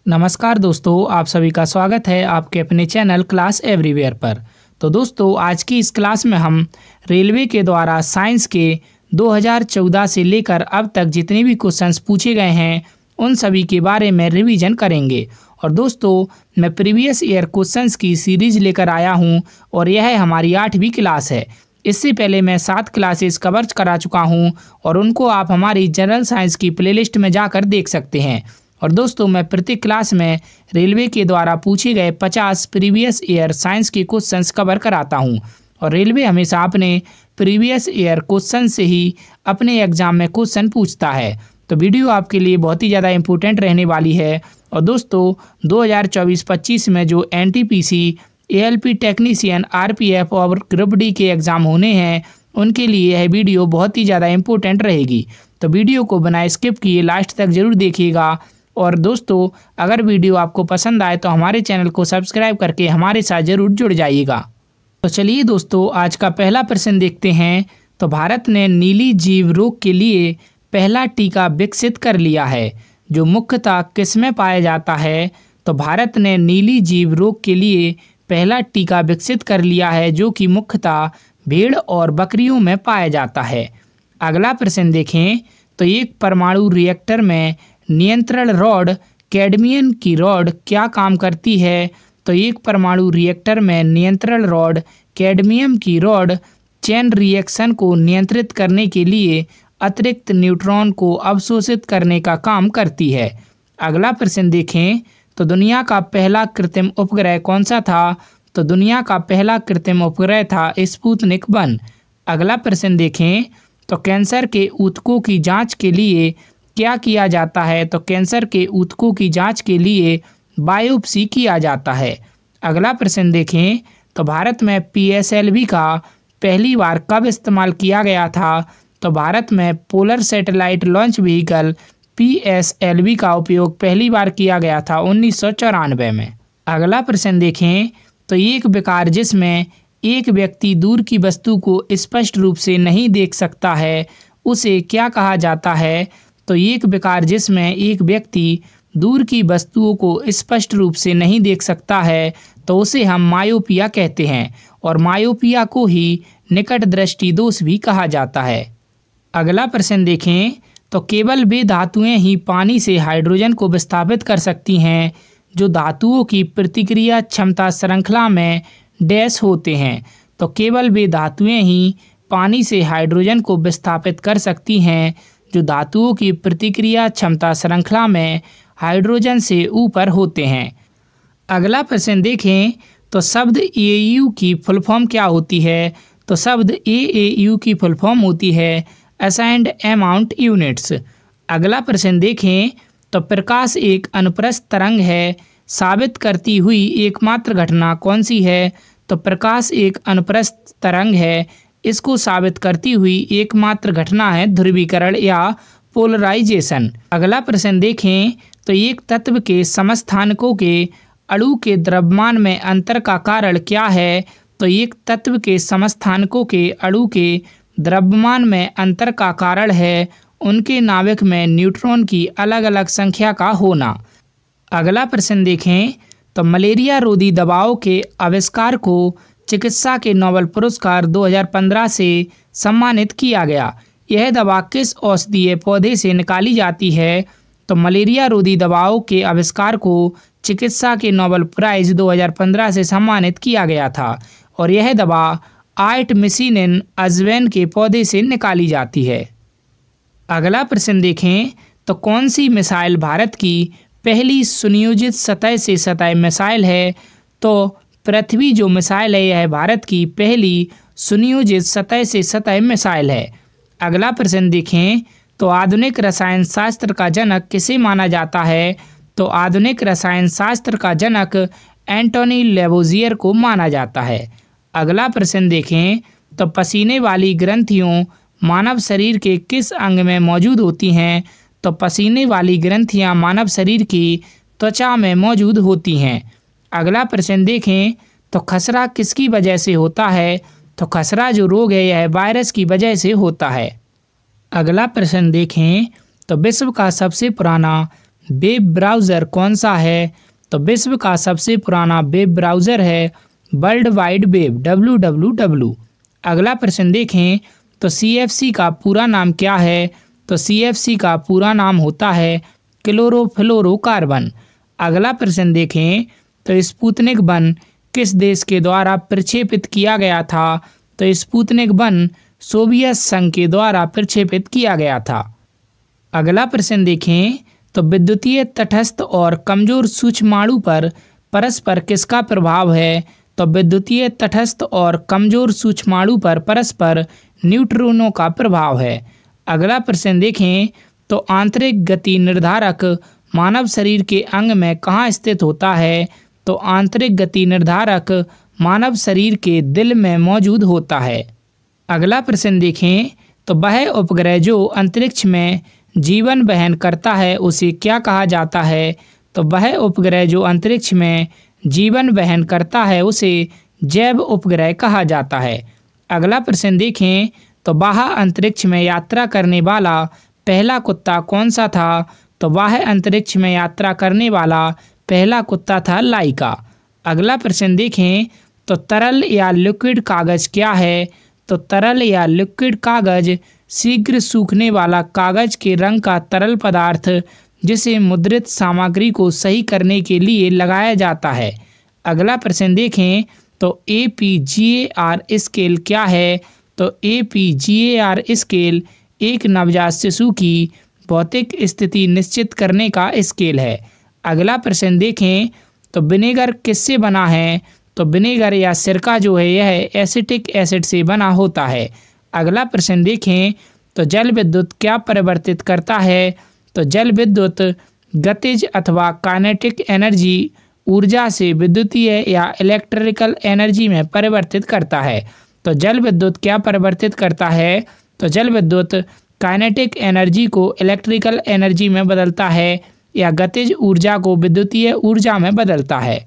नमस्कार दोस्तों, आप सभी का स्वागत है आपके अपने चैनल क्लास एवरीवेयर पर। तो दोस्तों, आज की इस क्लास में हम रेलवे के द्वारा साइंस के 2014 से लेकर अब तक जितने भी क्वेश्चंस पूछे गए हैं उन सभी के बारे में रिवीजन करेंगे। और दोस्तों, मैं प्रीवियस ईयर क्वेश्चंस की सीरीज लेकर आया हूं और यह हमारी 8वीं क्लास है। इससे पहले मैं 7 क्लासेस कवर करा चुका हूं और उनको आप हमारी जनरल साइंस की प्लेलिस्ट में जाकर देख सकते हैं। और दोस्तों, मैं प्रत्येक क्लास में रेलवे के द्वारा पूछे गए 50 प्रीवियस ईयर साइंस के क्वेश्चंस कवर कराता हूं। और रेलवे हमेशा अपने प्रीवियस ईयर क्वेश्चन से ही अपने एग्जाम में क्वेश्चन पूछता है। तो वीडियो आपके लिए बहुत ही ज़्यादा इंपॉर्टेंट रहने वाली है। और दोस्तों, 2024-25 में जो NTPC, ALP टेक्नीशियन, RPF और ग्रुप डी के एग्ज़ाम होने हैं उनके लिए यह वीडियो बहुत ही ज़्यादा इंपॉर्टेंट रहेगी। तो वीडियो को बिना स्किप किए लास्ट तक ज़रूर देखिएगा। और दोस्तों, अगर वीडियो आपको पसंद आए तो हमारे चैनल को सब्सक्राइब करके हमारे साथ ज़रूर जुड़ जाइएगा। तो चलिए दोस्तों, आज का पहला प्रश्न देखते हैं। तो भारत ने नीली जीव रोग के लिए पहला टीका विकसित कर लिया है, जो मुख्यतः किसमें पाया जाता है। तो भारत ने नीली जीव रोग के लिए पहला टीका विकसित कर लिया है, जो कि मुख्यतः भेड़ और बकरियों में पाया जाता है। अगला प्रश्न देखें। तो एक परमाणु रिएक्टर में नियंत्रण रॉड कैडमियम की रॉड क्या काम करती है। तो एक परमाणु रिएक्टर में नियंत्रण रॉड कैडमियम की रॉड चेन रिएक्शन को नियंत्रित करने के लिए अतिरिक्त न्यूट्रॉन को अवशोषित करने का काम करती है। अगला प्रश्न देखें। तो दुनिया का पहला कृत्रिम उपग्रह कौन सा था। तो दुनिया का पहला कृत्रिम उपग्रह था स्पुतनिक 1। अगला प्रश्न देखें। तो कैंसर के ऊतकों की जांच के लिए क्या किया जाता है। तो कैंसर के ऊतकों की जांच के लिए बायोप्सी किया जाता है। अगला प्रश्न देखें। तो भारत में PSLV का पहली बार कब इस्तेमाल किया गया था। तो भारत में polar satellite launch vehicle PSLV का उपयोग पहली बार किया गया था 1994 में। अगला प्रश्न देखें। तो एक विकार जिसमें एक व्यक्ति दूर की वस्तु को स्पष्ट रूप से नहीं देख सकता है उसे क्या कहा जाता है। तो एक विकार जिसमें एक व्यक्ति दूर की वस्तुओं को स्पष्ट रूप से नहीं देख सकता है तो उसे हम मायोपिया कहते हैं। और मायोपिया को ही निकट दृष्टि दोष भी कहा जाता है। अगला प्रश्न देखें। तो केवल वे धातुएं ही पानी से हाइड्रोजन को विस्थापित कर सकती हैं जो धातुओं की प्रतिक्रिया क्षमता श्रृंखला में डैश होते हैं। तो केवल वे धातुएं ही पानी से हाइड्रोजन को विस्थापित कर सकती हैं जो धातुओं की प्रतिक्रिया क्षमता श्रृंखला में हाइड्रोजन से ऊपर होते हैं। अगला प्रश्न देखें। तो शब्द AAU की फुल फॉर्म क्या होती है। तो शब्द AAU की फुल फॉर्म होती है असाइंड अमाउंट यूनिट्स। अगला प्रश्न देखें। तो प्रकाश एक अनुप्रस्थ तरंग है, साबित करती हुई एकमात्र घटना कौन सी है। तो प्रकाश एक अनुप्रस्थ तरंग है, इसको साबित करती हुई एकमात्र घटना है ध्रुवीकरण या पोलराइजेशन। अगला प्रश्न देखें। तो एक तत्व के समस्थानिकों के अणु के द्रव्यमान में अंतर का कारण क्या है। तो एक तत्व के समस्थानिकों के अणु के द्रव्यमान में अंतर का कारण है उनके नाभिक में न्यूट्रॉन की अलग अलग संख्या का होना। अगला प्रश्न देखें। तो मलेरिया रोधी दवाओं के आविष्कार को चिकित्सा के नोबेल पुरस्कार 2015 से सम्मानित किया गया। यह दवा किस औषधीय पौधे से निकाली जाती है। तो मलेरिया रोधी दवाओं के आविष्कार को चिकित्सा के नोबेल प्राइज 2015 से सम्मानित किया गया था और यह दवा आर्टमिसिनिन अजवैन के पौधे से निकाली जाती है। अगला प्रश्न देखें। तो कौन सी मिसाइल भारत की पहली सुनियोजित सतह से सतह मिसाइल है। तो पृथ्वी जो मिसाइल है यह भारत की पहली सुनियोजित सतह से सतह मिसाइल है। अगला प्रश्न देखें। तो आधुनिक रसायन शास्त्र का जनक किसे माना जाता है। तो आधुनिक रसायन शास्त्र का जनक एंटोनी लेवोजियर को माना जाता है। अगला प्रश्न देखें। तो पसीने वाली ग्रंथियों मानव शरीर के किस अंग में मौजूद होती हैं। तो पसीने वाली ग्रंथियां मानव शरीर की त्वचा में मौजूद होती हैं। अगला प्रश्न देखें। तो खसरा किसकी वजह से होता है। तो खसरा जो रोग है यह वायरस की वजह से होता है। अगला प्रश्न देखें। तो विश्व का सबसे पुराना वेब ब्राउज़र कौन सा है? तो विश्व का सबसे पुराना वेब ब्राउज़र है वर्ल्ड वाइड वेब WWW। अगला प्रश्न देखें तो CFC का पूरा नाम क्या है? तो CFC का पूरा नाम होता है क्लोरोफ्लोरोकार्बन। अगला प्रश्न देखें तो स्पुतनिक 1 किस देश के द्वारा प्रक्षेपित किया गया था? तो स्पुतनिक 1 सोवियत संघ के द्वारा प्रक्षेपित किया गया था। अगला प्रश्न देखें तो विद्युतीय तटस्थ और कमजोर सूक्ष्माणु पर परस्पर किसका प्रभाव है? तो विद्युतीय तटस्थ और कमजोर सूक्ष्माणु पर परस्पर न्यूट्रॉनों का प्रभाव है। अगला प्रश्न देखें तो आंतरिक गति निर्धारक मानव शरीर के अंग में कहाँ स्थित होता है? तो आंतरिक गति निर्धारक मानव शरीर के दिल में मौजूद होता है। अगला प्रश्न देखें तो वह उपग्रह जो अंतरिक्ष में जीवन वहन करता है उसे क्या कहा जाता है? तो वह उपग्रह जो अंतरिक्ष में जीवन वहन करता है उसे जैव उपग्रह कहा जाता है। अगला प्रश्न देखें तो बाह्य अंतरिक्ष में यात्रा करने वाला पहला कुत्ता कौन सा था? तो बाह्य अंतरिक्ष में यात्रा करने वाला पहला कुत्ता था लाइका। अगला प्रश्न देखें तो तरल या लिक्विड कागज़ क्या है? तो तरल या लिक्विड कागज़ शीघ्र सूखने वाला कागज़ के रंग का तरल पदार्थ जिसे मुद्रित सामग्री को सही करने के लिए लगाया जाता है। अगला प्रश्न देखें तो APGAR स्केल क्या है? तो APGAR स्केल एक नवजात शिशु की भौतिक स्थिति निश्चित करने का स्केल है। अगला प्रश्न देखें तो विनेगर किससे बना है? तो विनेगर या सिरका जो है यह एसिटिक एसिड से बना होता है। अगला प्रश्न देखें तो जल विद्युत क्या परिवर्तित करता है? तो जल विद्युत गतिज अथवा काइनेटिक एनर्जी ऊर्जा से विद्युतीय या इलेक्ट्रिकल एनर्जी में परिवर्तित करता है। तो जल विद्युत क्या परिवर्तित करता है? तो जल विद्युत काइनेटिक एनर्जी को इलेक्ट्रिकल एनर्जी में बदलता है या गतिज ऊर्जा को विद्युतीय ऊर्जा में बदलता है।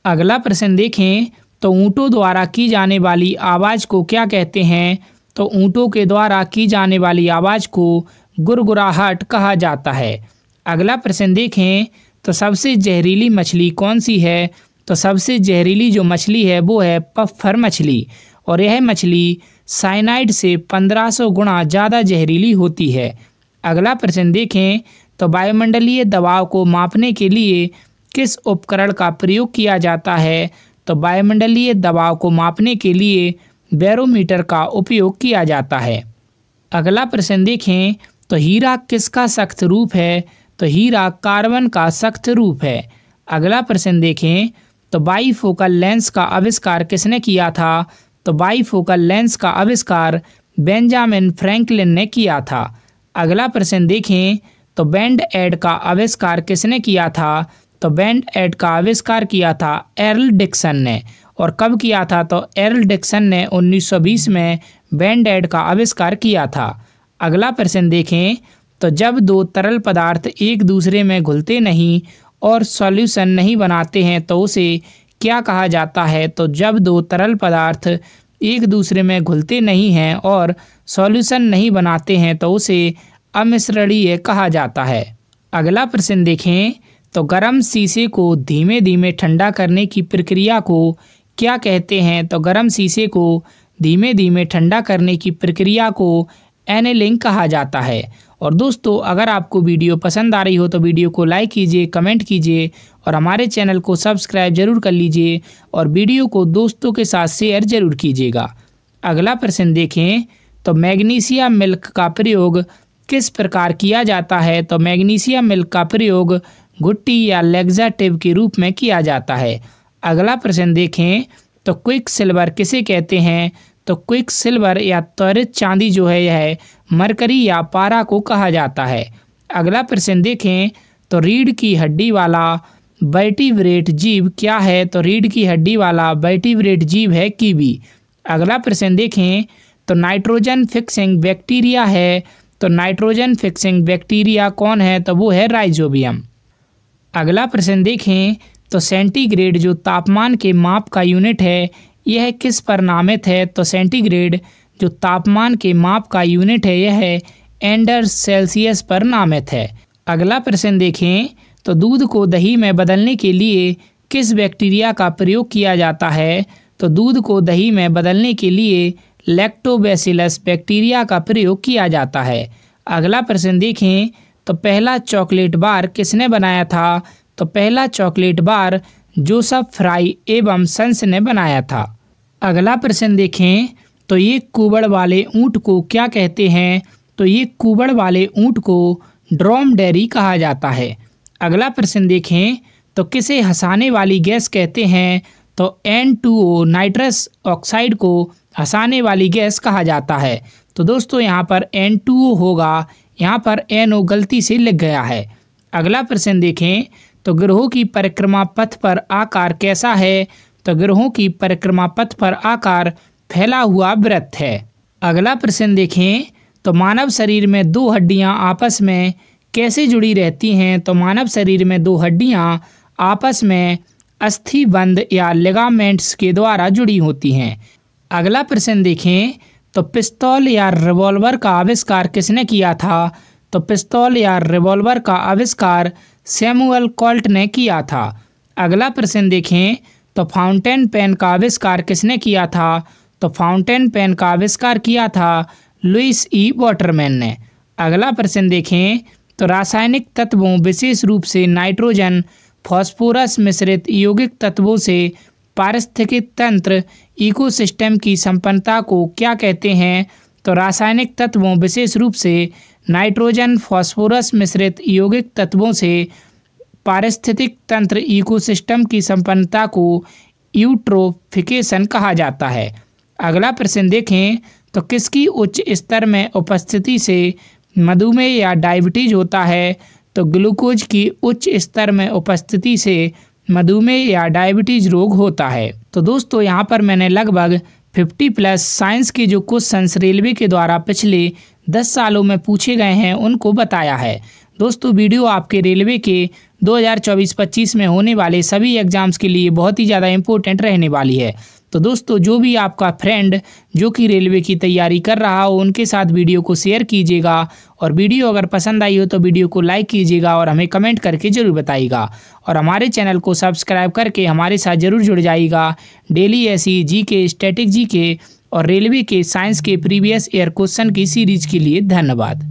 अगला प्रश्न देखें तो ऊँटों द्वारा की जाने वाली आवाज़ को क्या कहते हैं? तो ऊँटों के द्वारा की जाने वाली आवाज़ को गुरगुराहट कहा जाता है। अगला प्रश्न देखें तो सबसे जहरीली मछली कौन सी है? तो सबसे जहरीली जो मछली है वो है पफ्फर मछली और यह मछली साइनाइड से 1500 गुना ज़्यादा जहरीली होती है। अगला प्रश्न देखें तो वायुमंडलीय दबाव को मापने के लिए किस उपकरण का प्रयोग किया जाता है? तो वायुमंडलीय दबाव को मापने के लिए बैरोमीटर का उपयोग किया जाता है। अगला प्रश्न देखें तो हीरा किसका सख्त रूप है? तो हीरा कार्बन का सख्त रूप है। अगला प्रश्न देखें तो बाईफोकल लेंस का आविष्कार किसने किया था? तो बाईफोकल लेंस का आविष्कार बेंजामिन फ्रैंकलिन ने किया था। अगला प्रश्न देखें तो बैंड एड का आविष्कार किसने किया था? तो बैंड एड का आविष्कार किया था एर्ल डिक्सन ने। और कब किया था? तो एर्ल डिक्सन ने 1920 में बैंड एड का आविष्कार किया था। अगला प्रश्न देखें तो जब दो तरल पदार्थ एक दूसरे में घुलते नहीं और सॉल्यूशन नहीं बनाते हैं तो उसे क्या कहा जाता है? तो जब दो तरल पदार्थ एक दूसरे में घुलते नहीं हैं और सॉल्यूशन नहीं बनाते हैं तो उसे अमिश्रणीय कहा जाता है। अगला प्रश्न देखें तो गर्म शीशे को धीमे धीमे ठंडा करने की प्रक्रिया को क्या कहते हैं? तो गर्म शीशे को धीमे धीमे ठंडा करने की प्रक्रिया को एनेलिंग कहा जाता है। और दोस्तों अगर आपको वीडियो पसंद आ रही हो तो वीडियो को लाइक कीजिए, कमेंट कीजिए और हमारे चैनल को सब्सक्राइब जरूर कर लीजिए और वीडियो को दोस्तों के साथ शेयर जरूर कीजिएगा। अगला प्रश्न देखें तो मैग्नीशियम मिल्क का प्रयोग किस प्रकार किया जाता है? तो मैग्नीशियम मिल्क का प्रयोग घुट्टी या लैक्सेटिव के रूप में किया जाता है। अगला प्रश्न देखें तो क्विक सिल्वर किसे कहते हैं? तो क्विक सिल्वर या त्वरित चांदी जो है यह मरकरी या पारा को कहा जाता है। अगला प्रश्न देखें तो रीढ़ की हड्डी वाला वर्टिब्रेट जीव क्या है? तो रीढ़ की हड्डी वाला वर्टिब्रेट जीव है कीवी। अगला प्रश्न देखें तो नाइट्रोजन फिक्सिंग बैक्टीरिया है। तो नाइट्रोजन फिक्सिंग बैक्टीरिया कौन है? तो वो है राइजोबियम। अगला प्रश्न देखें तो सेंटीग्रेड जो तापमान के माप का यूनिट है यह किस पर नामित है? तो सेंटीग्रेड जो तापमान के माप का यूनिट है यह एंडर सेल्सियस पर नामित है। अगला प्रश्न देखें तो दूध को दही में बदलने के लिए किस बैक्टीरिया का प्रयोग किया जाता है? तो दूध को दही में बदलने के लिए लैक्टोबैसिलस बैक्टीरिया का प्रयोग किया जाता है। अगला प्रश्न देखें तो पहला चॉकलेट बार किसने बनाया था? तो पहला चॉकलेट बार जोसेफ फ्राई एवं सन्स ने बनाया था। अगला प्रश्न देखें तो ये कुबड़ वाले ऊँट को क्या कहते हैं? तो ये कुबड़ वाले ऊँट को ड्रोमडेरी कहा जाता है। अगला प्रश्न देखें तो किसे हंसाने वाली गैस कहते हैं? तो N2O नाइट्रस ऑक्साइड को हंसाने वाली गैस कहा जाता है। तो दोस्तों यहाँ पर N2O होगा, यहाँ पर NO गलती से लिख गया है। अगला प्रश्न देखें तो ग्रहों की परिक्रमा पथ पर आकार कैसा है? तो ग्रहों की परिक्रमा पथ पर आकार फैला हुआ वृत्त है। अगला प्रश्न देखें तो मानव शरीर में दो हड्डियां आपस में कैसे जुड़ी रहती हैं? तो मानव शरीर में दो हड्डियां आपस में अस्थिबंध या लिगामेंट्स के द्वारा जुड़ी होती हैं। अगला प्रश्न देखें तो पिस्तौल या रिवॉल्वर का आविष्कार किसने किया था? तो पिस्तौल या रिवॉल्वर का आविष्कार सैमुअल कोल्ट ने किया था। अगला प्रश्न देखें तो फाउंटेन पेन का आविष्कार किसने किया था? तो फाउंटेन पेन का आविष्कार किया था लुइस ई वाटरमैन ने। अगला प्रश्न देखें तो रासायनिक तत्वों विशेष रूप से नाइट्रोजन फास्फोरस मिश्रित यौगिक तत्वों से पारिस्थितिक तंत्र इकोसिस्टम की संपन्नता को क्या कहते हैं? तो रासायनिक तत्वों विशेष रूप से नाइट्रोजन फास्फोरस मिश्रित यौगिक तत्वों से पारिस्थितिक तंत्र इकोसिस्टम की संपन्नता को यूट्रोफिकेशन कहा जाता है। अगला प्रश्न देखें तो किसकी उच्च स्तर में उपस्थिति से मधुमेह या डायबिटीज होता है? तो ग्लूकोज की उच्च स्तर में उपस्थिति से मधुमेह या डायबिटीज रोग होता है। तो दोस्तों यहाँ पर मैंने लगभग 50+ साइंस के जो क्वेश्चंस रेलवे के द्वारा पिछले 10 सालों में पूछे गए हैं उनको बताया है। दोस्तों वीडियो आपके रेलवे के 2024-25 में होने वाले सभी एग्जाम्स के लिए बहुत ही ज़्यादा इम्पोर्टेंट रहने वाली है। तो दोस्तों जो भी आपका फ्रेंड जो कि रेलवे की तैयारी कर रहा हो उनके साथ वीडियो को शेयर कीजिएगा, और वीडियो अगर पसंद आई हो तो वीडियो को लाइक कीजिएगा और हमें कमेंट करके ज़रूर बताइएगा, और हमारे चैनल को सब्सक्राइब करके हमारे साथ ज़रूर जुड़ जाइएगा। डेली ऐसी जीके, स्टैटिक जीके और रेलवे के साइंस के प्रीवियस ईयर क्वेश्चन की सीरीज के लिए धन्यवाद।